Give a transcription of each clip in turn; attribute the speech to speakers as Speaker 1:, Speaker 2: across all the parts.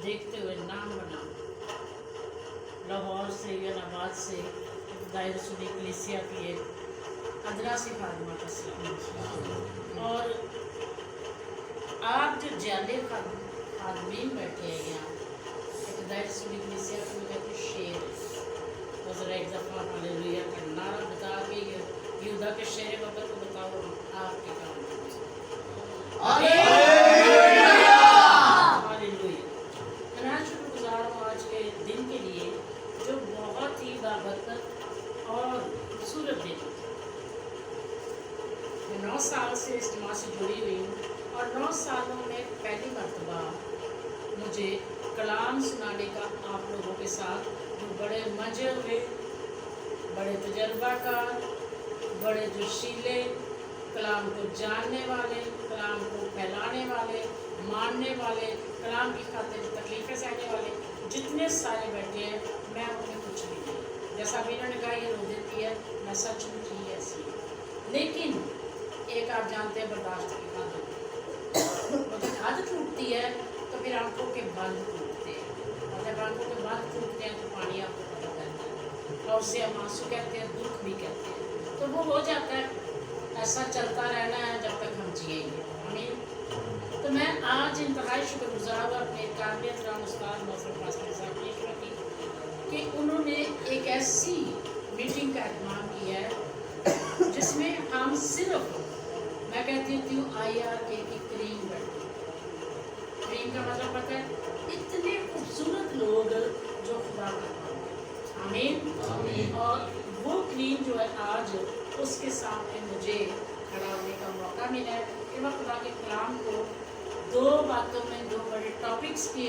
Speaker 1: देखते हुए नाम बना। लाहौर से या नवाज से दायर रसूल कलीसिया की एक अदरा सी खादमा का सलाम। और आप जो जाले खादमीन बैठे हैं यहाँ, एक दायर रसूल कलीसिया को कहते शेर है। ज़रा एक दफ़ा हालेलुया का नारा बता के यहूदा के शेर वक़्त को बताओ आपके काम। आज के दिन के लिए जो बहुत ही बाबरकत और खूबसूरत दिन। मैं 9 साल से इज्तिमा से जुड़ी हुई हूँ और 9 सालों में पहली मरतबा मुझे कलाम सुनाने का आप लोगों के साथ जो बड़े मजे हुए, बड़े तजर्बाकार, बड़े जोशीले, कलाम को जानने वाले, कलाम को फैलाने वाले, मानने वाले, कलाम की खातिर तकलीफ़ें सहने वाले जितने सारे बैठे हैं, मैं उन्हें कुछ नहीं दिया। जैसा भी इन्होंने कहा ये रो देती है, मैं सचमुच ही ऐसी है। लेकिन एक आप जानते हैं बर्दाश्त की आदत, जब आदत टूटती है तो फिर आंखों के बंद टूटते हैं, और जब आंखों के बंद टूटते हैं तो पानी आपको पता करता है, और उसे हम आंसू कहते हैं, दुख भी कहते हैं। तो वो हो जाता है, ऐसा चलता रहना है जब तक हम जिएंगे। आमीन। तो मैं आज इंतहाई शुक्रगुजार अपने काबिलियत राम उस्ताद मौसम फास्टर साहब कि उन्होंने एक ऐसी मीटिंग का एहतमाम किया है जिसमें हम सिर्फ, मैं कहती हूँ IRK की क्रीम बैठी। क्रीम का मतलब पता है, इतने खूबसूरत लोग जो खुदा का आमीन। और वो क्रीम जो है आज उसके सामने मुझे खड़ा होने का मौका मिला है कि मैं खुदा के कलाम को 2 बातों में 2 बड़े टॉपिक्स के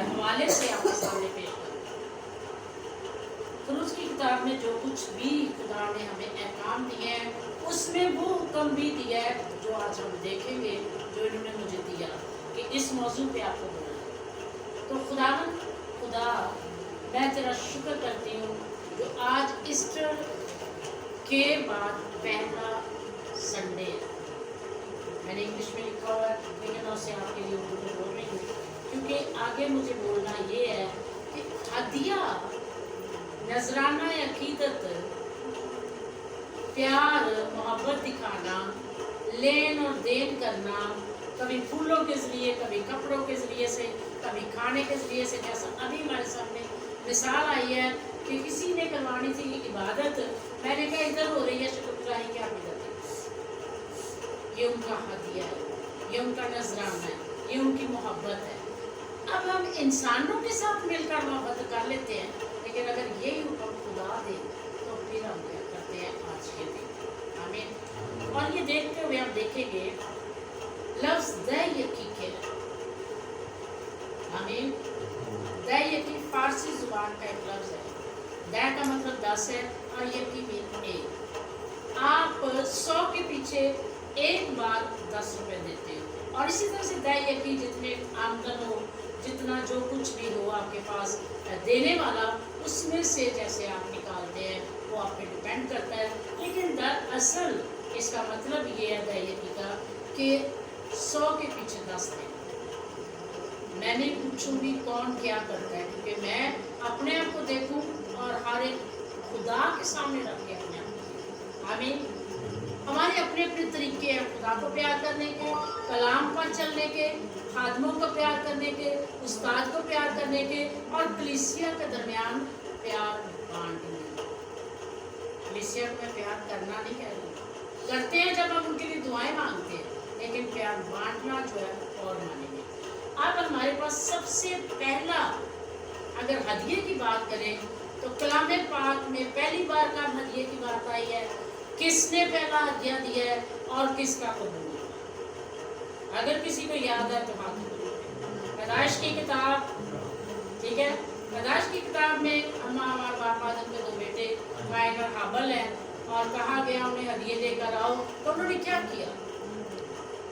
Speaker 1: हवाले से आपके सामने पेश करूँ। खुरूज की किताब में जो कुछ भी खुदा ने हमें अहकाम दिए हैं उसमें वो हुक्म भी दिया है जो आज हम देखेंगे, जो इन्होंने मुझे दिया कि इस मौजू पे आपको बोलना। तो खुदा मैं तेरा शुक्र करती हूँ जो आज ईस्टर के बाद पहला संडे है। मैंने इंग्लिश में लिखा हुआ है लेकिन मैं उसे आपके लिए उर्दू में बोल रही हूँ क्योंकि आगे मुझे बोलना ये है कि हदिया, नजराना अकीदत, प्यार मोहब्बत दिखाना, लेन और देन करना, कभी फूलों के ज़रिए, कभी कपड़ों के ज़रिए से, कभी खाने के ज़रिए से, जैसा अभी हमारे सामने मिसाल आई है कि किसी ने करवानी थी इबादत, मैंने कहा इधर हो रही है शुक्रगुजारी क्या इबादत है। ये उनका हदिया है, ये उनका नजराना है, ये उनकी मोहब्बत है। अब हम इंसानों के साथ मिलकर मोहब्बत कर लेते हैं, लेकिन अगर यही हुक्म खुदा दे तो फिर हम क्या करते हैं आज के दिन। आमीन। और ये देखते हुए हम देखेंगे लफ्ज़ दैयकी के, आमीन, दैयकी फारसी जुबान का एक लफ्ज़ है। दै का मतलब 10 है और यकी मीन 1। आप 100 के पीछे एक बार 10 रुपए देते हो, और इसी तरह से दैयकी जितने आमदन हो, जितना जो कुछ भी हो आपके पास देने वाला, उसमें से जैसे आप निकालते हैं वो आप पे डिपेंड करता है। लेकिन दरअसल इसका मतलब ये है दैयकी का कि 100 के पीछे 10 दें। मैं नहीं पूछूंगी कौन क्या करता है, क्योंकि मैं अपने आप को देखूं और हर एक खुदा के सामने रख के अपने आप को। आमीन। हमारे अपने अपने तरीके हैं खुदा को प्यार करने के, कलाम पर चलने के, खादमों को प्यार करने के, उस्ताद को प्यार करने के, और कलीसिया के दरमियान प्यार बांटने। कलीसिया को मैं प्यार करना नहीं कह रही, करते हैं जब हम उनके लिए दुआएं मांगते हैं, लेकिन प्यार बांटना जो है और मानेंगे। अब हमारे पास सबसे पहला अगर हदिये की बात करें तो कलाम पाक में पहली बार का हदिये की बात आई है। किसने पहला हदिया दिया है और किसका कबूल। अगर किसी को याद है तो हाथ उठाओ। पैदाइश की किताब, ठीक है, पैदाइश की किताब में अम्मा और बाप आदम के 2 बेटे कायन और हाबल हैं, और कहा गया उन्हें हदिये लेकर आओ। तो उन्होंने क्या किया?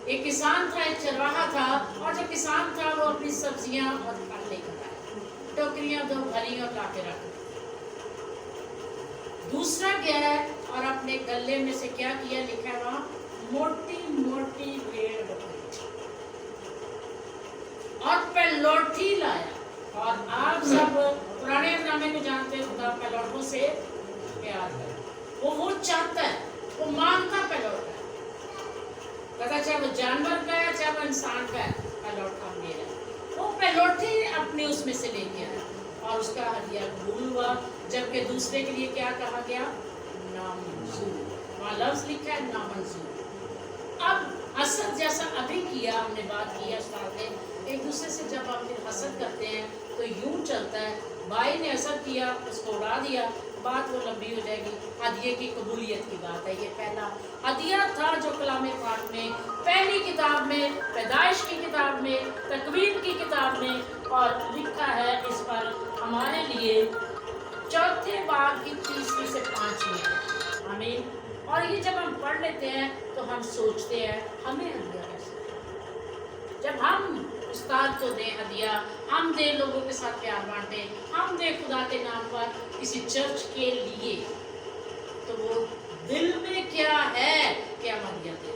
Speaker 1: एक किसान था, एक चरवाहा था, और जो किसान था वो अपनी सब्जियां और फल लेकर आया, टोकरियां 2 भरी और लाके रख। दूसरा गया और अपने गले में से क्या किया, लिखा है वहां, मोटी मोटी भेड़ बकरी और पेलोठी और आप सब पुराने नामे को जानते हैं, खुदा पैलौठों से प्यार है। वो चाहता है, वो मांगता पैलौठा है, कहता चाहे वो जानवर का है चाहे वो इंसान का है, पैलौठा मेरा है। वो पैलौठी अपने उसमें से लेके आया और उसका हदिया कबूल हुआ, जबकि दूसरे के लिए क्या कहा गया? नामंजूर। वहाँ लफ्ज लिखा है नामंजूर। अब हसद जैसा अभी किया, हमने बात की है उस्ताद ने, एक दूसरे से जब आप फिर हसद करते हैं तो यूं चलता है, भाई ने हसद किया, उसको उड़ा दिया, बात वो लंबी हो जाएगी। हदिये की कबूलियत की बात है। ये पहला हदिया था जो कलाम पाक में पहली किताब में, पैदाइश की किताब में, तकवीन की किताब में और लिखा है इस पर हमारे लिए चौथे बाब की 3वीं से 5वीं। आमीन। और ये जब हम पढ़ लेते हैं तो हम सोचते हैं हमें हदिया कैसे, जब हम उस्ताद को दें हदिया, हम दें लोगों के साथ प्यार बांटे, हम दें खुदा के नाम पर किसी चर्च के लिए, तो वो दिल में क्या है कि हम हदिया दें,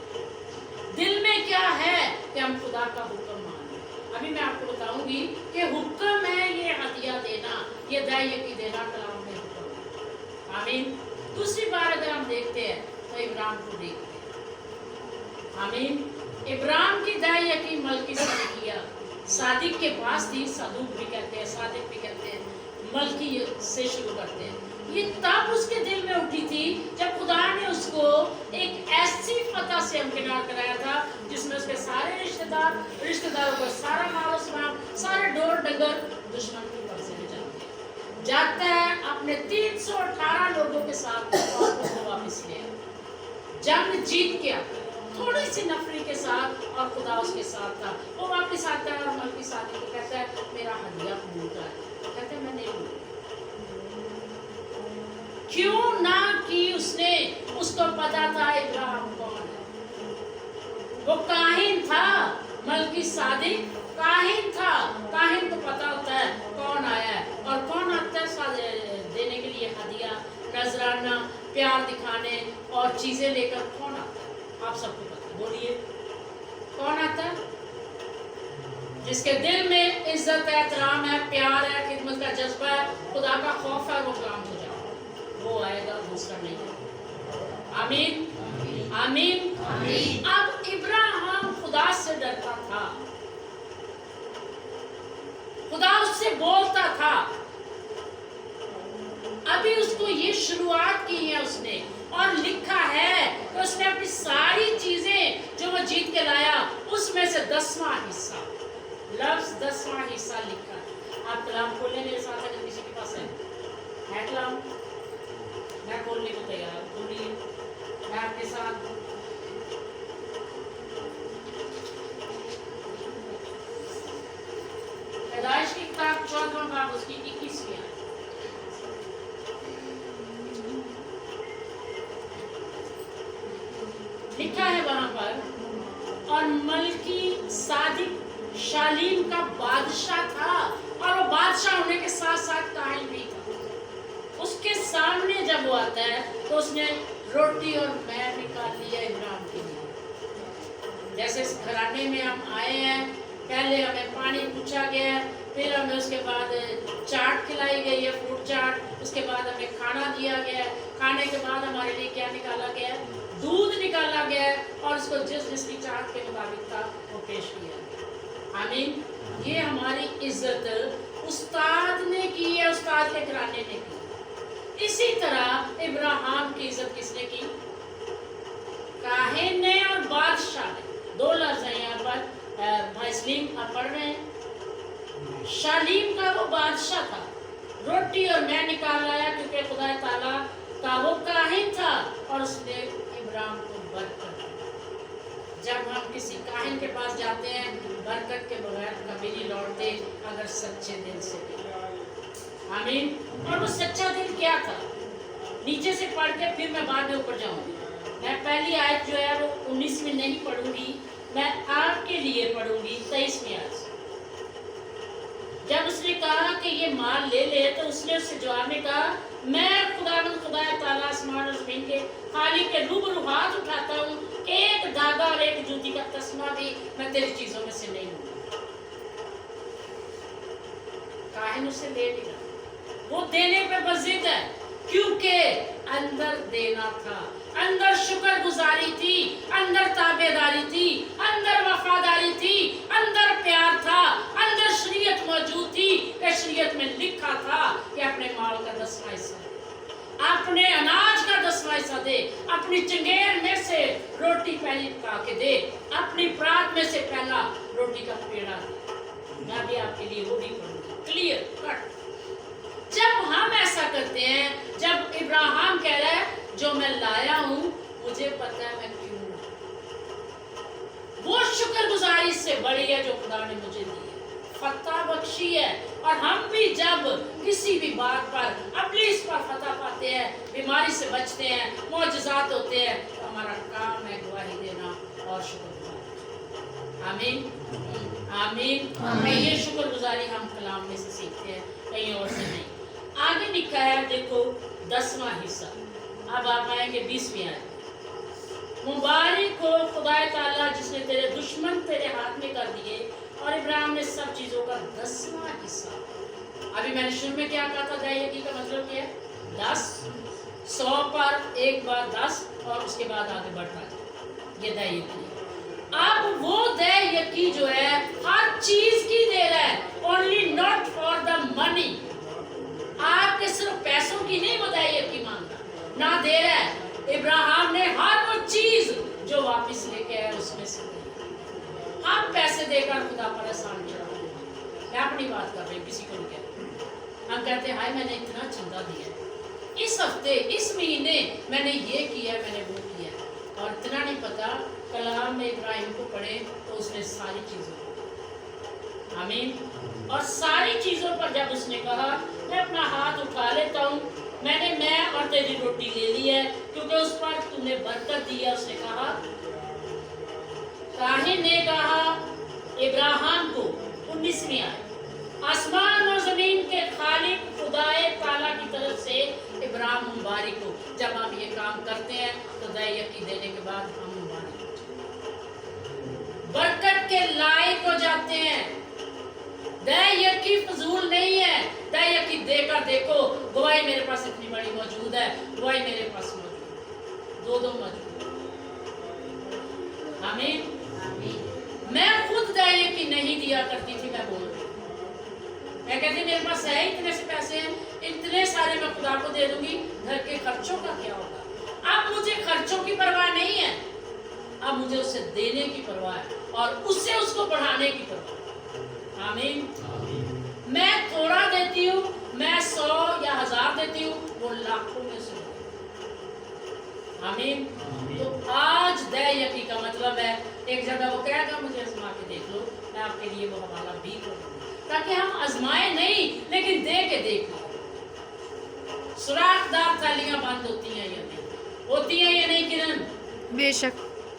Speaker 1: दिल में क्या है कि हम खुदा का हुक्म मानें। अभी मैं आपको बताऊंगी कि हुक्म है ये हदिया देना, ये दाइये की देना कलाम में हुक्म है। आमीन। दूसरी बार अगर हम देखते हैं तो इब्राहिम को देखते हैं। आमीन। इब्राहिम की दाइया की मलकी सदकिया सादिक के पास थी, सदूक भी कहते हैं, सादिक भी कहते हैं, मलकी से शुरू करते हैं। ये तब उसके दिल में उठी थी जब खुदा ने उसको एक ऐसी फतह से हमकिनार कराया था जिसमें उसके सारे रिश्तेदारों को सारा माल सामान, सारे डोर डगर दुश्मन के कब्जे में जाता है, अपने 318 लोगों के साथ उसको वापस ले आया, जंग जीत के आता, थोड़ी सी नफरी के साथ, और खुदा उसके साथ था। वो वापस आता है और मलकी साथी को कहता है मेरा हदिया कबूल कर, कहते मैं नहीं कबूल। क्यों ना कि उसने, उसको पता था इब्राहिम कौन है, वो काहिन था, मलकी सादिक काहिन था। काहिन को पता होता है कौन आया है और कौन आता है देने के लिए हदिया, नजराना, प्यार दिखाने और चीजें लेकर कौन आता है, आप सबको पता। बोलिए कौन आता है? जिसके दिल में इज्जत है, एहतराम है, प्यार है, खिदमत का जज्बा है, खुदा का खौफ है, वो काम हो जाए, वो आएगा, दूसरा नहीं आएगा। आमीन आमीन आमीन। अब इब्राहिम खुदा से डरता था, खुदा उससे बोलता था। अभी उसको ये शुरुआत की है उसने, और लिखा है कि उसने अपनी सारी चीजें जो वो जीत के लाया उसमें से 10वां हिस्सा, लफ्ज 10वां हिस्सा लिखा है। आप कलाम खोलने मेरे साथ अगर किसी के पास है कलाम, मैं खोलने को तैयार, खोलिए मैं आपके साथ। पैदाइश की किताब 14वां बाब उसकी 21वीं आयत। लिखा है वहां पर, और मलकी सादिक शालीम का बादशाह था, और वो बादशाह होने के साथ साथ काहिन भी था। उसके सामने जब वो आता है तो उसने रोटी और मैर निकाल लिया इब्राहिम के लिए। जैसे इस घराने में हम आए हैं, पहले हमें पानी पूछा गया, फिर हमें उसके बाद चाट खिलाई गई है, फ्रूट चाट, उसके बाद हमें खाना दिया गया, खाने के बाद हमारे लिए क्या निकाला गया? दूध निकाला गया, और उसको जिसकी चाट के मुताबिक था वो पेश किया। आमीन। ये हमारी इज्जत उस्ताद ने की है, उस्ताद के घराने ने की। इसी तरह इब्राहिम की इज्जत किसने की? काहिन ने और बादशाह ने। 2 लफ्ज हैं यहाँ पर, भाई सलीम आप पढ़ रहे हैं। शालीम का वो बादशाह था, रोटी और मैं निकाल लाया क्योंकि खुदा ताला का वो काहिन था, और उसने इब्राहिम को बरकत दी। जब हम किसी काहिन के पास जाते हैं, बरकत के बगैर कभी नहीं लौटते अगर सच्चे दिल से। आमीन। और वो सच्चा दिल क्या था? नीचे से पढ़ के फिर मैं बाद में ऊपर जाऊंगी। मैं पहली आयत जो है वो 19वीं नहीं पढ़ूंगी, मैं आपके लिए पढ़ूंगी 23वीं आयत। जब उसने कहा कि ये माल ले ले, तो उसने उससे जवाब में कहा, मैं खुदा ताला आसमान और जमीन के खालिक के रूबरू हाथ उठाता हूँ कि एक धागा और एक जूती का तस्मा भी मैं तेरी चीजों में से नहीं लूंगा। काहिन उसे ले लिया, वो देने पे बजिद है क्योंकि अंदर देना था, अंदर शुक्रगुजारी थी, अंदर ताबेदारी थी, अंदर वफादारी थी, अंदर प्यार था, अंदर शरीयत मौजूद थी कि शरीयत में लिखा था कि अपने माल का 10वां हिस्सा, अपने अनाज का 10वां हिस्सा दे, अपनी चंगेर में से रोटी पहली पका के दे, अपनी परात में से पहला रोटी का पेड़ा दे। मैं भी आपके लिए वो भी पढ़ूंगा, क्लियर कट। जब हम ऐसा करते हैं, जब इब्राहिम कह रहा है जो मैं लाया हूं मुझे पता है मैं क्यों, वो शुक्रगुजारी से बड़ी है जो खुदा ने मुझे दी है, फतह बख्शी है। और हम भी जब किसी भी बात पर अब्लीस पर फतह पाते हैं, बीमारी से बचते हैं, मौजज़ात होते हैं, तो हमारा काम है गवाही देना और शुक्रगुजारी। आमीन आमीन आमीन। ये शुक्रगुजारी हम कलाम में से सीखते हैं, कहीं और से नहीं। आगे लिखा है देखो 10वां हिस्सा। अब आप आएंगे 20वीं आयत। मुबारक हो खुदाए ताला जिसने तेरे दुश्मन तेरे हाथ में कर दिए और इब्राहिम ने सब चीजों का 10वां हिस्सा। अभी मैंने शुरू में क्या कहा था, दायकी का मतलब क्या है? 10, 100 पर एक बार 10 और उसके बाद आगे बढ़ता है, ये दायकी। अब वो दायकी जो है हर चीज की दे रहा है, only not for the money. आपके सिर्फ पैसों की नहीं बताइए की मांगता ना दे रहा है। इब्राहिम ने हर वो चीज जो वापस लेके आया उसमें से हम पैसे देकर खुदा पर एहसान चढ़ा। मैं अपनी बात कर रही हूँ, किसी को नहीं कहती। हम कहते हैं हाय मैंने इतना चंदा दिया, इस हफ्ते इस महीने मैंने ये किया, मैंने वो किया, और इतना नहीं पता कलाम में इब्राहिम को पढ़े तो उसने सारी चीजों को, आमीन। और सारी चीजों पर जब उसने कहा मैं अपना हाथ उठा लेता हूँ, मैं और तेरी रोटी ले ली है क्योंकि उस पर तूने बरकत दी है। उसने कहा, काहिन ने कहा इब्राहिम को 19वीं आयत, आसमान और जमीन के खालिक खुदाए ताला की तरफ से इब्राहिम मुबारक हो। जब हम ये काम करते हैं तो दायकी देने के बाद हम मुबारक बरकत के लायक हो जाते हैं। दायकी फजूल नहीं है, दायकी देकर देखो, गवाही मेरे पास इतनी बड़ी मौजूद है, गवाही मेरे पास मौजूद, दो मौजूद। आमीन आमीन। मैं खुद दायकी नहीं दिया करती थी, मैं बोल रही, मैं कहती मेरे पास है इतने से पैसे हैं, इतने सारे मैं खुदा को दे दूंगी, घर के खर्चों का क्या होगा। अब मुझे खर्चों की परवाह नहीं है, अब मुझे उसे देने की परवाह है और उससे उसको बढ़ाने की परवाह। आमीन। मैं थोड़ा देती हूँ, मैं 100 या 1000 देती हूँ, वो लाखों में से। आमीन। तो आज दायकी का मतलब है, एक जगह वो कहेगा मुझे आजमा के देख लो, मैं आपके लिए वो हवाला भी करूँगा ताकि हम आजमाए नहीं लेकिन दे के देख लो। सुराखदार थालियां बंद होती हैं या नहीं होती हैं या नहीं किरण?
Speaker 2: बेशक।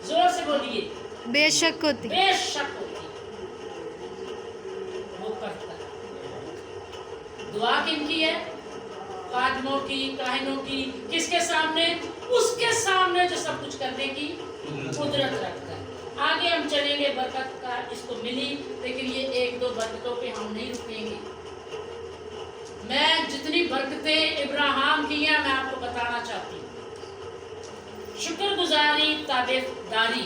Speaker 1: जोर से बोलिए।
Speaker 2: बेशक होती,
Speaker 1: बेशक होती। वो करता है। दुआ किनकी है? खादिमों की, काहिनों की। किसके सामने? उसके सामने जो सब कुछ करने की कुदरत रखता है। आगे हम चलेंगे, बरकत का इसको मिली, लेकिन ये 1-2 बरकतों पे हम नहीं रुकेंगे। मैं जितनी बरकतें इब्राहिम की हैं मैं आपको बताना चाहती हूँ। शुक्रगुजारी, ताबेदारी,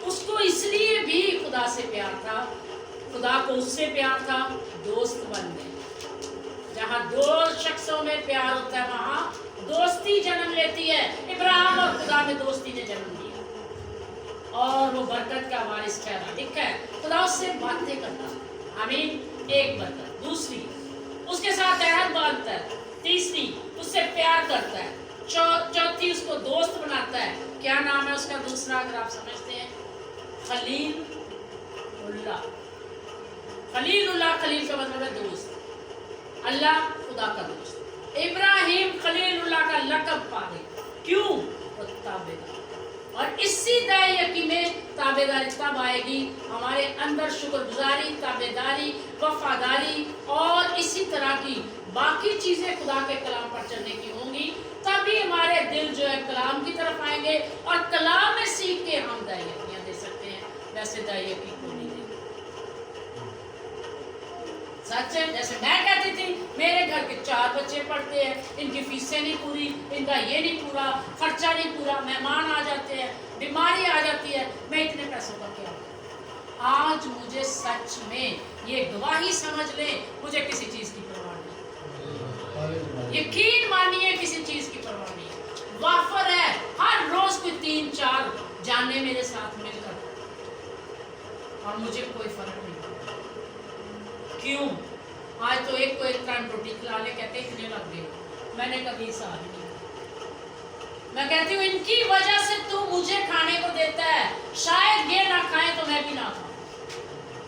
Speaker 1: उसको इसलिए भी खुदा से प्यार था, खुदा को उससे प्यार था, दोस्त बन गए। जहाँ 2 शख्सों में प्यार होता है वहाँ दोस्ती जन्म लेती है। इब्राहिम और खुदा में दोस्ती ने जन्म लिया और वो बरकत का वारिस ठहरा। लिखा है खुदा उससे बातें करता। आमीन। एक बरकत। दूसरी, उसके साथ अहद बांधता है। तीसरी, उससे प्यार करता है। चौथी, उसको दोस्त बनाता है। क्या नाम है उसका दूसरा, अगर आप समझते हैं? खलीलुल्लाह। खलीलुल्लाह, खलील का मतलब है दोस्त, अल्लाह खुदा का दोस्त। इब्राहिम खलीलुल्लाह का लक़ब पा गए। क्यों? वो ताबेदार। और इसी दायकी में ताबेदारी तब आएगी हमारे अंदर, शुक्रगुजारी, ताबेदारी, वफादारी और इसी तरह की बाकी चीजें खुदा के कलाम पर चलने की होंगी, तभी हमारे दिल जो है कलाम की तरफ आएंगे और कलाम में सीख के हम दायकियां दे सकते हैं। वैसे दायकी को नहीं देंगे। सच है। जैसे मैं कहती थी मेरे घर के 4 बच्चे पढ़ते हैं, इनकी फीसें नहीं पूरी, इनका ये नहीं पूरा, खर्चा नहीं पूरा, मेहमान आ जाते हैं, बीमारी आ जाती है, मैं इतने पैसों का क्या करूं? आज मुझे सच में ये गवाही समझ लें, मुझे किसी चीज की परवाह नहीं, यकीन मानिए किसी चीज की परवाह नहीं। वाफर है, हर रोज कोई 3-4 जाने मेरे साथ मिलकर, और मुझे कोई फर्क नहीं पड़ता। क्यों? आज तो एक को एक टाइम रोटी खिला ले, कहते इतने लग गए, मैंने कभी हिसाब नहीं। मैं कहती हूँ इनकी वजह से तू मुझे खाने को देता है, शायद ये ना खाए तो मैं भी ना खाऊं,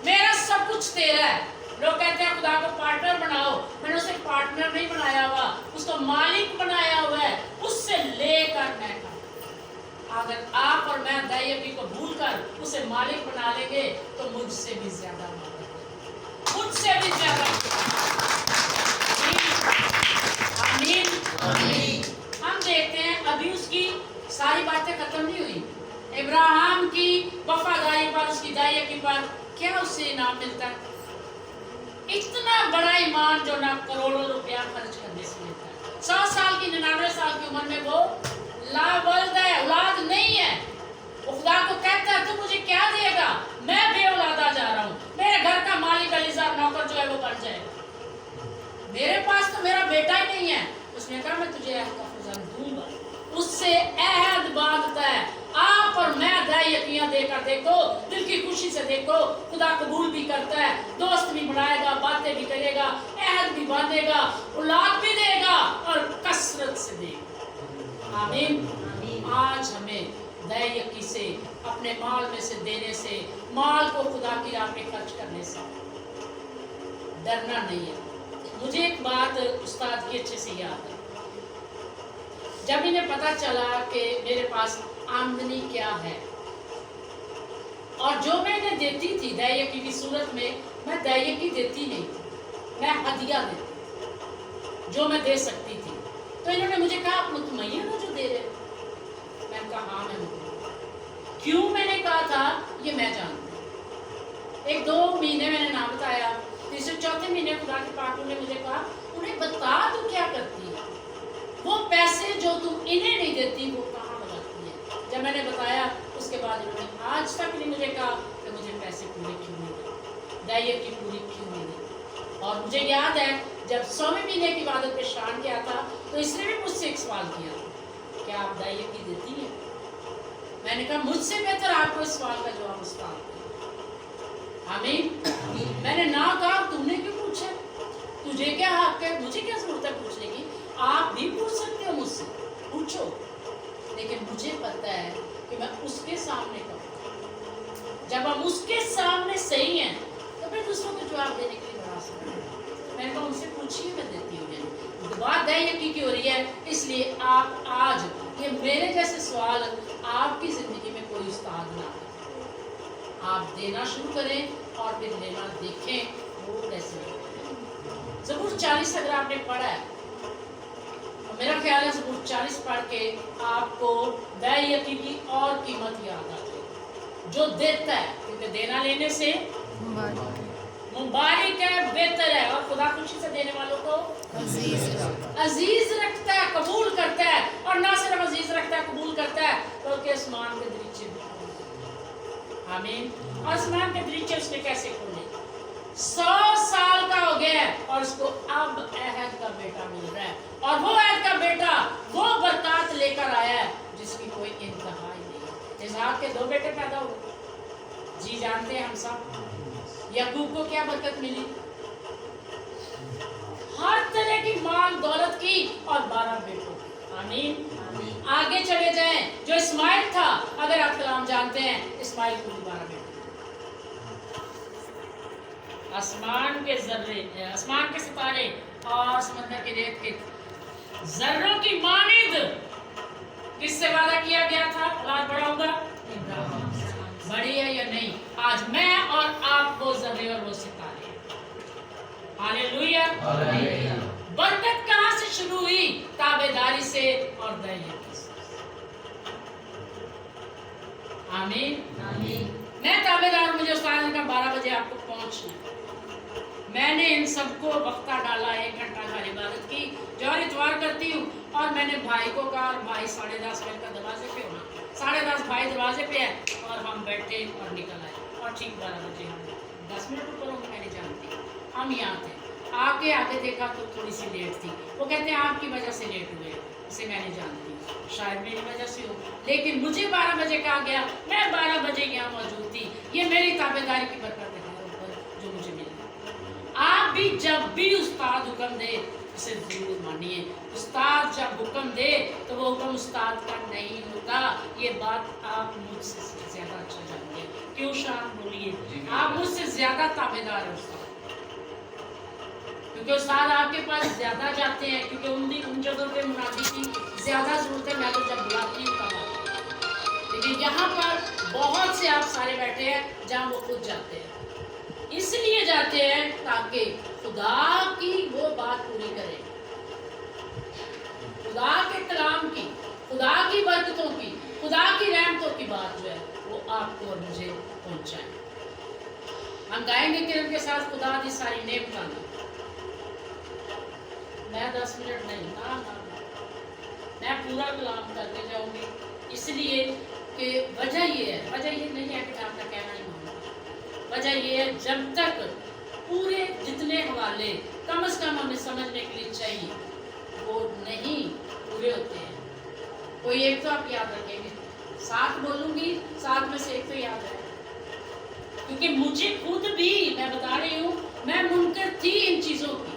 Speaker 1: मेरा सब कुछ तेरा है। लोग कहते हैं खुदा को पार्टनर बनाओ, मैंने उसे पार्टनर नहीं बनाया हुआ, उसको मालिक बनाया हुआ है, उससे लेकर मैं खाऊं। अगर आप और मैं दैयकी को भूलकर उसे मालिक बना लेंगे तो मुझसे भी ज्यादा मुझसे भी ज्यादा। आमीन आमीन। हम देखते हैं अभी उसकी सारी बातें खत्म नहीं हुई। इब्राहिम की वफादारी पर, उसकी दैयकी पर क्या उससे इनाम मिलता है? इतना बड़ा ईमान जो ना करोड़ों रुपया खर्च करने से मिलता है। 100 साल की 99 साल की उम्र में वो लावल्द है, औलाद नहीं है। वो खुदा को कहता है तू मुझे क्या देगा, मैं बेऔलादा जा रहा हूँ, मेरे घर का मालिक अलीज़ार नौकर जो है वो बन जाएगा, मेरे पास तो मेरा बेटा ही नहीं है। उसने कहा मैं तुझे अहद का फजल दूंगा, उससे अहद बांधता है। आप और मैं दैयकियां देकर देखो, दिल की खुशी से देखो, खुदा कबूल भी करता है, दोस्त भी बनाएगा, बातें भी करेगा, अहद भी बांधेगा, औलाद भी देगा और कसरत से देगा। आमीन। आज हमें दैयकी से, अपने माल में से देने से, माल को खुदा की राह पे खर्च करने से डरना नहीं है। मुझे एक बात उस्ताद की अच्छे से याद है, जब इन्हें पता चला कि मेरे पास आमदनी क्या है और जो मैं इन्हें देती थी दैयकी की सूरत में, मैं दैयकी देती नहीं थी, मैं हदिया देती जो मैं दे सकती थी। तो इन्होंने मुझे कहा आप मुतमय्यन हो जो दे रहे हो? मैंने कहा हाँ मैं मुतमय्यन। क्यों मैंने कहा था ये मैं जानती हूँ। 1-2 महीने मैंने ना बताया, तीसरे चौथे महीने खुदा के पाक ने मुझे कहा उन्हें बता तू क्या करती है, वो पैसे जो तुम इन्हें नहीं देती वो कहाँ लगाती है। जब मैंने बताया उसके बाद इन्होंने आज तक नहीं मुझे कहा कि मुझे पैसे पूरे क्यों नहीं देते, दैयकी पूरी क्यों नहीं देती। और मुझे याद है जब 100वें महीने की इबादत पे शान किया था तो इसने भी मुझसे एक सवाल किया था, क्या आप दैयकी देती हैं? मैंने कहा मुझसे बेहतर आपको इस सवाल का जवाब उस्ताद दे। आमीन। मैंने ना कहा तुमने क्यों पूछा, तुझे क्या हक है, मुझे क्या जरूरत है पूछने की, आप भी पूछ सकते हो मुझसे, पूछो, लेकिन मुझे पता है कि मैं उसके सामने कहूँ। जब हम उसके सामने सही हैं तो फिर दूसरों को जवाब देने के लिए बड़ा आसान है। मैंने कहा उनसे पूछिए, मैं देती हूँ। बात दैयकी की हो रही है, इसलिए आप आज ये मेरे जैसे सवाल आपकी जिंदगी में कोई उस्ताद ना हो, आप देना शुरू करें और फिर लेना देखें वो कैसे। ज़बूर 40 अगर आपने पढ़ा है, मेरा ख्याल है ज़बूर 40 पढ़ के आपको दैयकी की और कीमत याद आती है, जो देता है, क्योंकि देना लेने से मुबारक है, बेहतर है, और खुदा खुशी से देने वालों को अजीज रखता है, कबूल करता है, और ना सिर्फ अजीज रखता है, कबूल करता है, बल्कि आसमान के दरीचे भी। आमीन। और आसमान के दरीचे उसने कैसे खोले? 100 साल का हो गया है और उसको अब अहद का बेटा मिल रहा है, और वो अहद का बेटा वो बरकत लेकर आया है जिसकी कोई इंतहा ही नहीं। इसहाक के 2 बेटे पैदा हुए, जी जानते हैं हम सब। याकूब को क्या बरकत मिली? हर तरह की माल दौलत की और 12 बेटों। आमीन। आगे चले जाएं, जो इस्माइल था, अगर आप कलाम जानते हैं, इस्माइल को 12 बेटे। आसमान के जर्रे, आसमान के सितारे और समंदर के रेत के जर्रों की मानिद किससे वादा किया गया था? औलाद बड़ा होगा, बड़ी है या नहीं? आज मैं और आप वो जर्रे और वो सितारे। हालेलुया। बरकत कहां से शुरू हुई? ताबेदारी से और दैयकी से। आमीन। मैं ताबेदार, मुझे उस्ताद ने कहा 12 बजे आपको पहुंचना। میں نے ان سب کو وقتہ ڈالا 1 گھنٹہ گھر عبادت کی جو ہر اتوار کرتی ہوں، اور میں نے بھائی کو کہا بھائی 10:30 بجے کا دروازے پہ ہونا، 10:30 بھائی دروازے پہ ہے اور ہم بیٹھے اور نکل آئے، اور ٹھیک 12 بجے ہم 10 منٹ اوپر ہوں گے، میں نہیں جانتی، ہم یہاں تھے، آ کے آگے دیکھا تو تھوڑی سی لیٹ تھی، وہ کہتے ہیں آپ کی وجہ سے لیٹ ہوئے، اسے میں نہیں جانتی، شاید میری وجہ سے ہو، لیکن مجھے 12 بجے کہا گیا، میں 12 بجے یہاں موجود تھی، یہ میری تابعداری کی برکت ہے اوپر جو مجھے ملی۔ آپ بھی جب بھی استاد حکم دے اسے ضرور مانیے، استاد جب حکم دے تو وہ حکم استاد کا نہیں ہوتا، یہ بات آپ مجھ سے زیادہ اچھا جانتے ہیں، کیوں شاہ بولیے، آپ مجھ سے زیادہ تابعدار ہیں استاد، کیونکہ استاد آپ کے پاس زیادہ جاتے ہیں، کیونکہ ان جگہوں پہ منادی کی زیادہ ضرورت ہے، میں تو جب بلاتی ہوں کام آتی ہوں، لیکن یہاں پر بہت سے آپ سارے بیٹھے ہیں جہاں وہ خود جاتے ہیں، اس لیے جاتے ہیں تاکہ خدا کی وہ بات پوری کرے، خدا کے کلام کی، خدا کی برکتوں کی، خدا کی رحمتوں کی بات جو ہے وہ آپ کو اور مجھے پہنچائے۔ ہم گائیں گے کرن کے ساتھ خدا دی ساری نعمتاں، میں 10 منٹ نہیں، میں پورا کلام کرتے جاؤں گی، اس لیے کہ وجہ یہ ہے، وجہ یہ نہیں ہے کہ آپ کا کہنا نہیں مانتا، وجہ یہ ہے جب تک پورے جتنے حوالے کم از کم ہمیں سمجھنے کے لیے چاہیے وہ نہیں پورے ہوتے ہیں، کوئی ایک تو آپ یاد رکھیں گے، 7 بولوں گی 7 میں سے ایک تو یاد ہے، کیونکہ مجھے خود بھی میں بتا رہی ہوں میں منکر تھی ان چیزوں کی،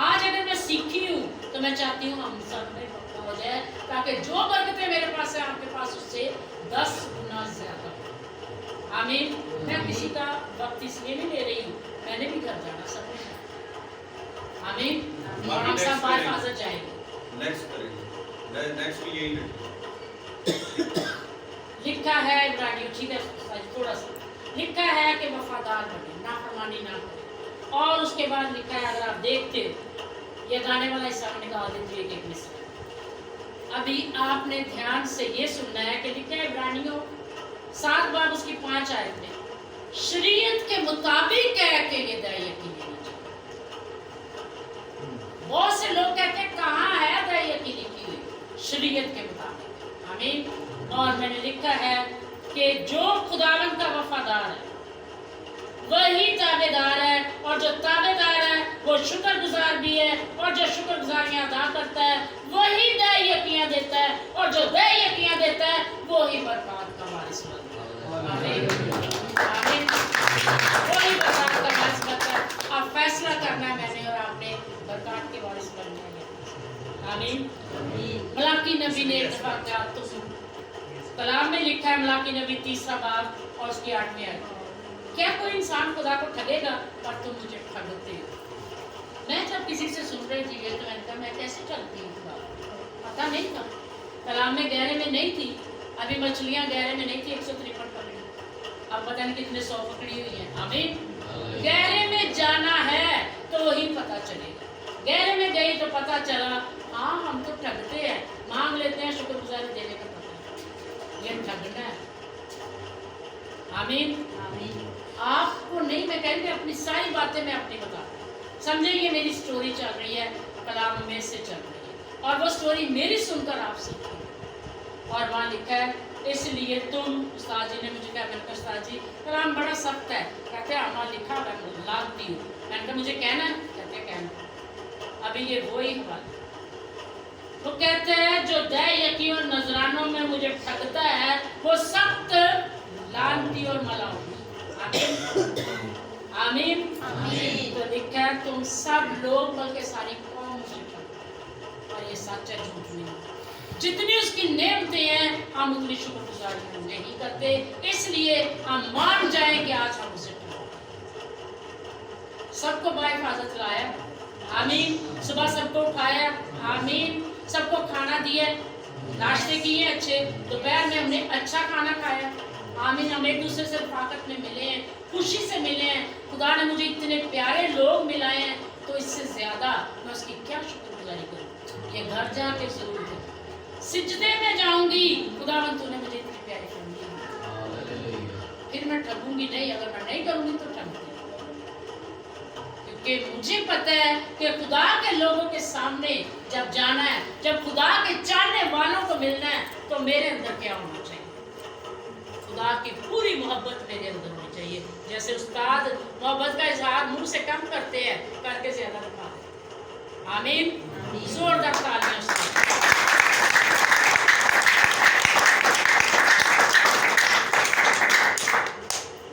Speaker 1: آج اگر میں سیکھی ہوں تو میں چاہتی ہوں ہم سب میں پکا ہو جائے تاکہ جو برکتیں میرے پاس ہیں آپ کے پاس اس سے 10 گنا زیادہ ہو۔ آمین۔ میں کسی کا وقت اس لیے نہیں لے رہی ہوں، میں نے بھی گھر جانا سب نے، آمین، اور ہم سب بار حاضر جائیں گے۔ لکھا ہے عبرانیوں، ٹھیک ہے تھوڑا سا لکھا ہے کہ وفادار بنے، نافرمانی نہ کرے، اور اس کے بعد لکھا ہے اگر آپ دیکھتے ہو یہ گانے والا حصہ میں نکال دیتی ہے ایک مصرع، ابھی آپ نے دھیان سے یہ سننا ہے کہ لکھا ہے عبرانیوں 7 باب اس کی 5 آیت میں شریعت کے مطابق کہہ کے یہ دائی یقین لینا چاہیے۔ بہت سے لوگ کہتے ہیں کہاں ہے دائی یقین لکھی ہوئی، شریعت کے مطابق، آمین، اور میں نے لکھا ہے کہ جو خداوند کا وفادار ہے وہی تابع دار ہے، اور جو تابع دار ہے وہ شکر گزار بھی ہے، اور جو شکر گزاریاں ادا کرتا ہے وہی دائی یقیاں دیتا ہے، اور جو دائی یقیاں دیتا ہے وہی برکات کا وارث بنتا ہے، آمین، آمین، وہی برکات کا وارث بنتا ہے۔ اب فیصلہ کرنا ہے میں نے اور آپ نے برکات کے وارث بننا ہے، آمین۔ ملاکی نبی نے ایک دفعہ کہا، تو کلام میں لکھا ہے ملاکی نبی 3 باب اور اس کی 8ویں آیت، کیا کوئی انسان خدا کو ٹھگے گا اور تم مجھے ٹھگتے ہو؟ میں جب کسی سے سن رہی تھی یہ تو میں نے کہا میں کیسے چلتی ہوں خدا، پتہ نہیں تھا، کلام میں گہرے میں نہیں تھی، ابھی مچھلیاں گہرے میں نہیں تھی 153 پکڑی، اب پتہ نہیں کتنے 100 پکڑی ہوئی ہیں، آمین۔ گہرے میں جانا ہے تو وہی پتہ چلے گا، گہرے میں گئی تو پتہ چلا ہاں ہم تو ٹھگتے ہیں، مانگ لیتے ہیں شکر گزاری دینے کا پتہ، یہ ٹھگنا ہے، آمین، آمین۔ آپ کو نہیں، میں کہہ رہی ہوں اپنی ساری باتیں میں اپنی بتا رہی ہوں، سمجھیں یہ میری سٹوری چل رہی ہے، کلام میں سے چل رہی ہے، اور وہ سٹوری میری سن کر آپ سیکھیں، اور وہاں لکھا ہے اس لیے تم، استاد جی نے مجھے کہا، میں نے کہا استاد جی کلام بڑا سخت ہے، کہتے ہیں ہمارا لکھا میں لانتی ہوں، میں نے کہا مجھے کہنا ہے، کہتے ہیں کہنا، ابھی یہ وہی حوالہ، وہ کہتے ہیں جو دے یقین اور نذرانوں میں مجھے ٹھگتا ہے وہ سخت لانتی اور ملعون، آمین، آمین۔ تو لکھا ہے تم سب لوگ بلکہ ساری قوم مجھے ٹھگتے، اور یہ سچ ہے، جھوٹ نہیں، جتنی اس کی نعمتیں ہیں ہم اتنی شکر گزاری نہیں کرتے، اس لیے ہم مان جائیں کہ آج ہم اسے ٹھگا، سب کو باحفاظت لایا، آمین، صبح سب کو اٹھایا، آمین، سب کو کھانا دیا، ناشتے کیے اچھے، دوپہر میں ہم نے اچھا کھانا کھایا، آمین، ہم ایک دوسرے سے رفاقت میں ملے ہیں، خوشی سے ملے ہیں، خدا نے مجھے اتنے پیارے لوگ ملائے ہیں، تو اس سے زیادہ میں اس کی کیا شکر گزاری کروں، یہ گھر جا کے ضرور ہے، سجدے میں جاؤں گی خداوند تو نے مجھے اتنی پیاری فیملی دی، پھر میں ٹھگوں گی نہیں، اگر میں نہیں کروں گی تو ٹھگوں گی، कि मुझे पता है कि खुदा के लोगों के सामने जब जाना है, जब खुदा के चाहने वालों को मिलना है, तो मेरे अंदर क्या होना चाहिए? खुदा की पूरी मोहब्बत मेरे अंदर होनी चाहिए। जैसे उस्ताद मोहब्बत का इजहार मुंह से कम करते हैं, करके ज्यादा दिखाते हैं। आमीन। जोरदार तालियां उस्ताद।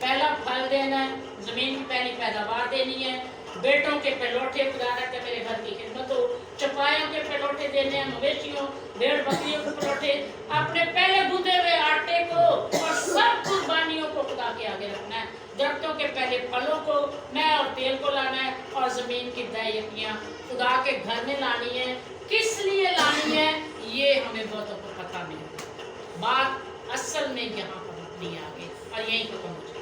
Speaker 1: पहला फल देना है, जमीन की पहली पैदावार देनी है, बेटों के पहलौठे, खुदा कहता है मेरे घर की खिदमत हो, चपाइयों के पहलौठे देने हैं, मवेशियों भेड़ बकरियों के पहलौठे, अपने पहले गूंथे हुए आटे को और सब कुर्बानियों को खुदा के आगे रखना है, दरख्तों के पहले फलों को, मैं और तेल को लाना है, और जमीन की दयकियां खुदा के घर में लानी है। किस लिए लानी है ये हमें बहुतों को पता नहीं। बात असल में यहाँ पर रुकनी है आगे और यहीं पर पहुंच।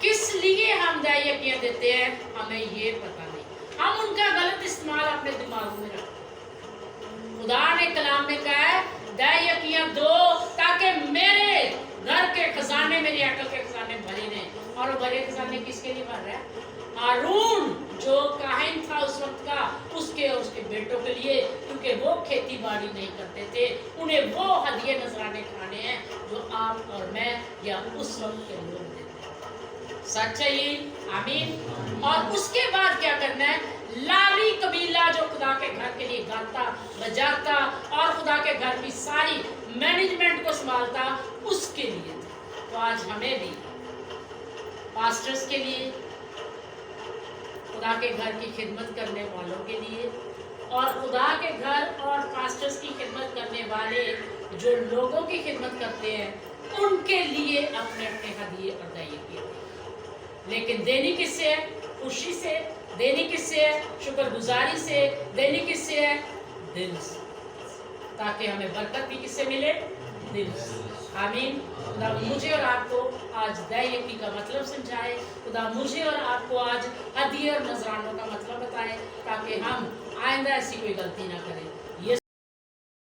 Speaker 1: किस लिए हम दयकियां देते हैं हमें ये पता नहीं, हम उनका गलत इस्तेमाल अपने दिमाग में रखते हैं। खुदा ने कलाम में कहा है दयकियां दो ताकि मेरे घर के खजाने, मेरी अकल के खजाने भरे रहें। और वो भरे खजाने किसके लिए भर रहा है? हारून जो काहिन था उस वक्त का, उसके और उसके बेटों के लिए, क्योंकि वो खेती बाड़ी नहीं करते थे, उन्हें वो हदिये नजराने खाने हैं जो आप और मैं या उस वक्त के लोग देते हैं। सच है ये? आमीन। और उसके बाद क्या करना है? लावी कबीला जो खुदा के घर के लिए गाता बजाता और खुदा के घर की सारी मैनेजमेंट को संभालता, उसके लिए। तो आज हमें भी पास्टर्स के लिए, खुदा के घर की खिदमत करने वालों के लिए, और खुदा के घर और पास्टर्स की खिदमत करने वाले जो लोगों की खिदमत करते हैं, उनके लिए अपने अपने हदिये और दयकियां। लेकिन देनी किससे है? खुशी से। देनी किससे है? शुक्रगुजारी से। देनी किससे है? दिल से, ताकि हमें बरकत भी किससे मिले? दिल से। आमीन। खुदा मुझे और आपको आज दयकी का मतलब समझाए, खुदा मुझे और आपको आज हदिये और नजरानों का मतलब बताए, ताकि हम आइंदा ऐसी कोई गलती ना करें।